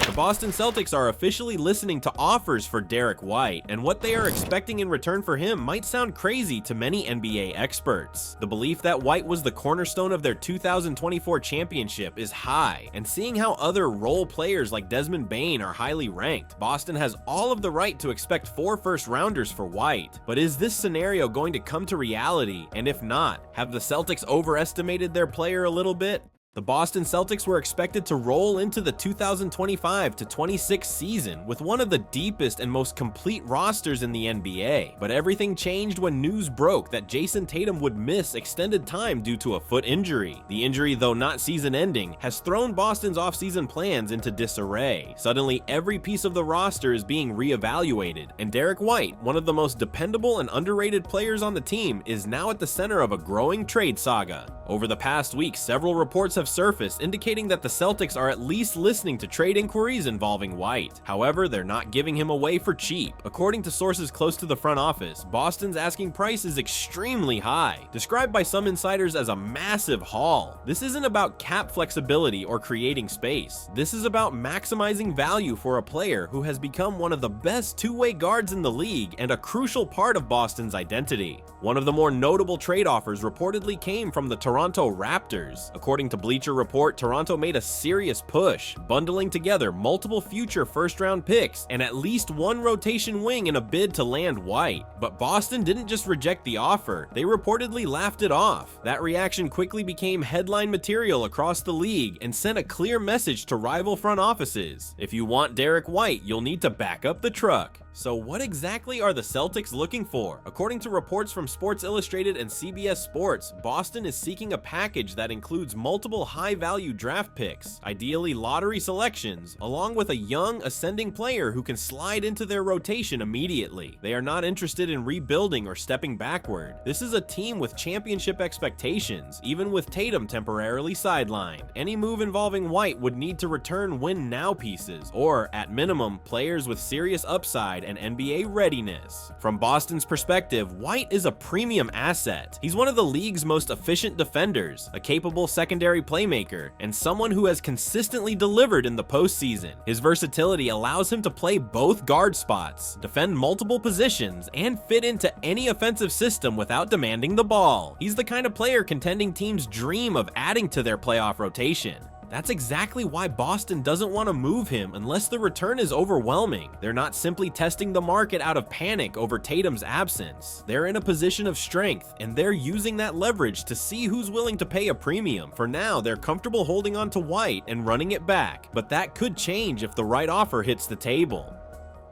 The Boston Celtics are officially listening to offers for Derrick White, and what they are expecting in return for him might sound crazy to many NBA experts. The belief that White was the cornerstone of their 2024 championship is high, and seeing how other role players like Desmond Bane are highly ranked, Boston has all of the right to expect 4 first-rounders for White. But is this scenario going to come to reality? And if not, have the Celtics overestimated their player a little bit? The Boston Celtics were expected to roll into the 2025-26 season with one of the deepest and most complete rosters in the NBA, but everything changed when news broke that Jayson Tatum would miss extended time due to a foot injury. The injury, though not season-ending, has thrown Boston's offseason plans into disarray. Suddenly, every piece of the roster is being reevaluated, and Derrick White, one of the most dependable and underrated players on the team, is now at the center of a growing trade saga. Over the past week, several reports have surfaced indicating that the Celtics are at least listening to trade inquiries involving White. However, they're not giving him away for cheap. According to sources close to the front office, Boston's asking price is extremely high, described by some insiders as a massive haul. This isn't about cap flexibility or creating space. This is about maximizing value for a player who has become one of the best two-way guards in the league and a crucial part of Boston's identity. One of the more notable trade offers reportedly came from the Toronto Raptors. According to Bleacher Report, Toronto made a serious push, bundling together multiple future first-round picks and at least one rotation wing in a bid to land White. But Boston didn't just reject the offer, they reportedly laughed it off. That reaction quickly became headline material across the league and sent a clear message to rival front offices. If you want Derrick White, you'll need to back up the truck. So what exactly are the Celtics looking for? According to reports from Sports Illustrated and CBS Sports, Boston is seeking a package that includes multiple high-value draft picks, ideally lottery selections, along with a young, ascending player who can slide into their rotation immediately. They are not interested in rebuilding or stepping backward. This is a team with championship expectations, even with Tatum temporarily sidelined. Any move involving White would need to return win-now pieces, or, at minimum, players with serious upside and NBA readiness. From Boston's perspective, White is a premium asset. He's one of the league's most efficient defenders, a capable secondary playmaker, and someone who has consistently delivered in the postseason. His versatility allows him to play both guard spots, defend multiple positions, and fit into any offensive system without demanding the ball. He's the kind of player contending teams dream of adding to their playoff rotation. That's exactly why Boston doesn't want to move him unless the return is overwhelming. They're not simply testing the market out of panic over Tatum's absence. They're in a position of strength, and they're using that leverage to see who's willing to pay a premium. For now, they're comfortable holding on to White and running it back, but that could change if the right offer hits the table.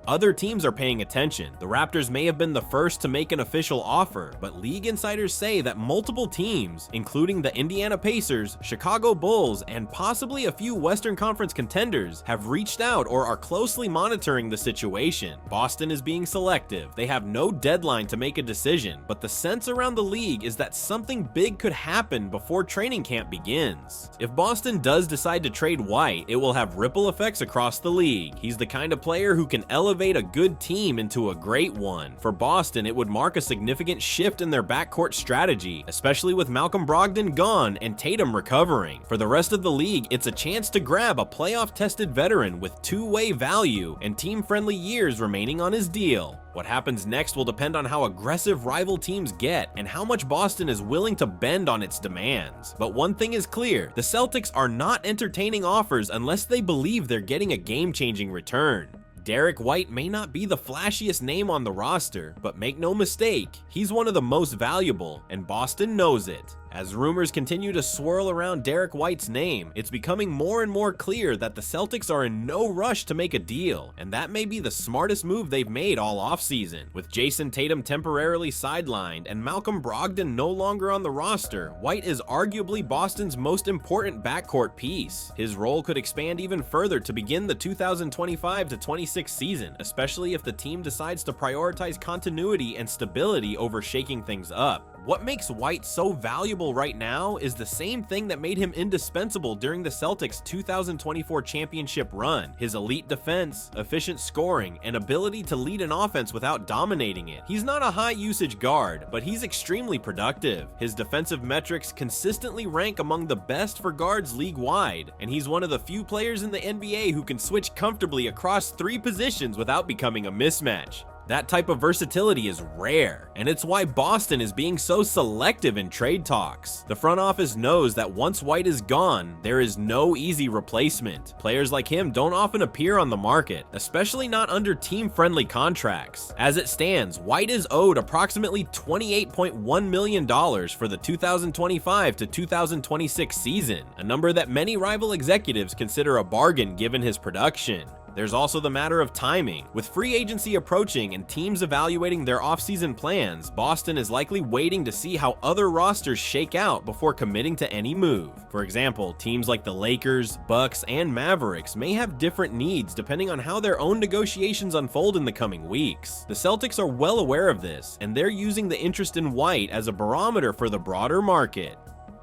Other teams are paying attention. The Raptors may have been the first to make an official offer, but league insiders say that multiple teams, including the Indiana Pacers, Chicago Bulls, and possibly a few Western Conference contenders, have reached out or are closely monitoring the situation. Boston is being selective. They have no deadline to make a decision, but the sense around the league is that something big could happen before training camp begins. If Boston does decide to trade White, it will have ripple effects across the league. He's the kind of player who can elevate a good team into a great one. For Boston, it would mark a significant shift in their backcourt strategy, especially with Malcolm Brogdon gone and Tatum recovering. For the rest of the league, it's a chance to grab a playoff-tested veteran with two-way value and team-friendly years remaining on his deal. What happens next will depend on how aggressive rival teams get and how much Boston is willing to bend on its demands. But one thing is clear, the Celtics are not entertaining offers unless they believe they're getting a game-changing return. Derrick White may not be the flashiest name on the roster, but make no mistake, he's one of the most valuable, and Boston knows it. As rumors continue to swirl around Derrick White's name, it's becoming more and more clear that the Celtics are in no rush to make a deal, and that may be the smartest move they've made all offseason. With Jayson Tatum temporarily sidelined and Malcolm Brogdon no longer on the roster, White is arguably Boston's most important backcourt piece. His role could expand even further to begin the 2025-26 season, especially if the team decides to prioritize continuity and stability over shaking things up. What makes White so valuable right now is the same thing that made him indispensable during the Celtics' 2024 championship run: his elite defense, efficient scoring, and ability to lead an offense without dominating it. He's not a high-usage guard, but he's extremely productive. His defensive metrics consistently rank among the best for guards league-wide, and he's one of the few players in the NBA who can switch comfortably across 3 positions without becoming a mismatch. That type of versatility is rare, and it's why Boston is being so selective in trade talks. The front office knows that once White is gone, there is no easy replacement. Players like him don't often appear on the market, especially not under team-friendly contracts. As it stands, White is owed approximately $28.1 million for the 2025 to 2026 season, a number that many rival executives consider a bargain given his production. There's also the matter of timing. With free agency approaching and teams evaluating their offseason plans, Boston is likely waiting to see how other rosters shake out before committing to any move. For example, teams like the Lakers, Bucks, and Mavericks may have different needs depending on how their own negotiations unfold in the coming weeks. The Celtics are well aware of this, and they're using the interest in White as a barometer for the broader market.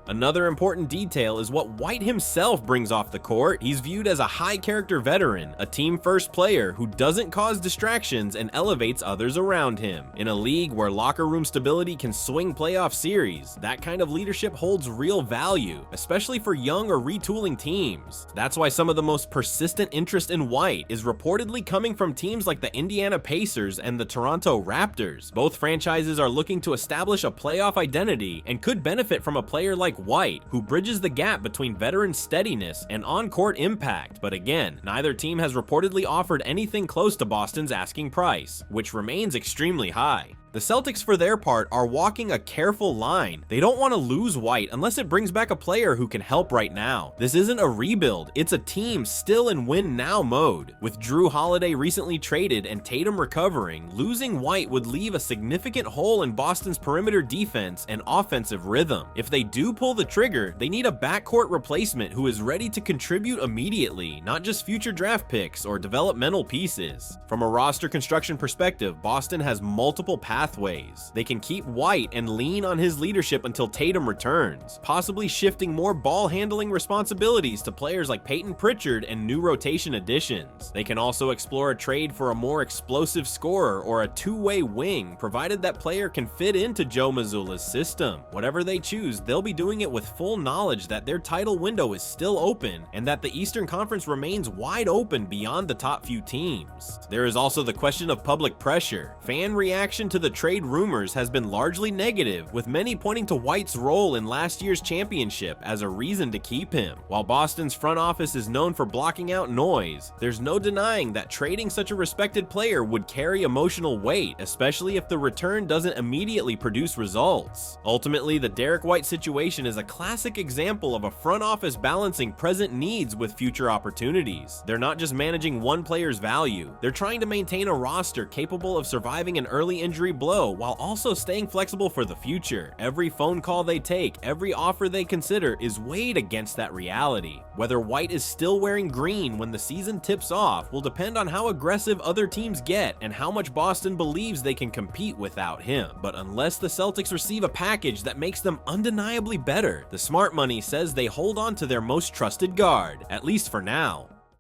Another important detail is what White himself brings off the court. He's viewed as a high-character veteran, a team-first player who doesn't cause distractions and elevates others around him. In a league where locker room stability can swing playoff series, that kind of leadership holds real value, especially for young or retooling teams. That's why some of the most persistent interest in White is reportedly coming from teams like the Indiana Pacers and the Toronto Raptors. Both franchises are looking to establish a playoff identity and could benefit from a player like White, who bridges the gap between veteran steadiness and on-court impact. But again, neither team has reportedly offered anything close to Boston's asking price, which remains extremely high. The Celtics, for their part, are walking a careful line. They don't want to lose White unless it brings back a player who can help right now. This isn't a rebuild, it's a team still in win-now mode. With Jrue Holiday recently traded and Tatum recovering, losing White would leave a significant hole in Boston's perimeter defense and offensive rhythm. If they do pull the trigger, they need a backcourt replacement who is ready to contribute immediately, not just future draft picks or developmental pieces. From a roster construction perspective, Boston has multiple pathways. They can keep White and lean on his leadership until Tatum returns, possibly shifting more ball handling responsibilities to players like Peyton Pritchard and new rotation additions. They can also explore a trade for a more explosive scorer or a two-way wing, provided that player can fit into Joe Mazzulla's system. Whatever they choose, they'll be doing it with full knowledge that their title window is still open and that the Eastern Conference remains wide open beyond the top few teams. There is also the question of public pressure. Fan reaction to the trade rumors has been largely negative, with many pointing to White's role in last year's championship as a reason to keep him. While Boston's front office is known for blocking out noise, there's no denying that trading such a respected player would carry emotional weight, especially if the return doesn't immediately produce results. Ultimately, the Derrick White situation is a classic example of a front office balancing present needs with future opportunities. They're not just managing one player's value, they're trying to maintain a roster capable of surviving an early injury blow while also staying flexible for the future. Every phone call they take, every offer they consider is weighed against that reality. Whether White is still wearing green when the season tips off will depend on how aggressive other teams get and how much Boston believes they can compete without him. But unless the Celtics receive a package that makes them undeniably better, the smart money says they hold on to their most trusted guard, at least for now.